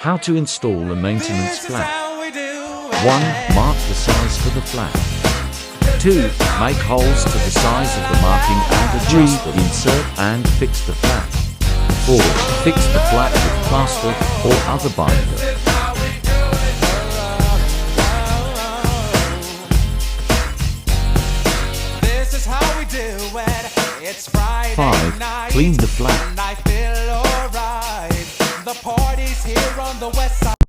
How to install a maintenance This is flat. how we do 1. Mark the size for the flat. 2. Make holes to the size of the marking and adjust them. Insert and fix the flat. 4. Fix the flat with plaster or other binder. This is how we do it. It's Friday 5. night. Clean the flat. And I feel alright. The party's here on the west side.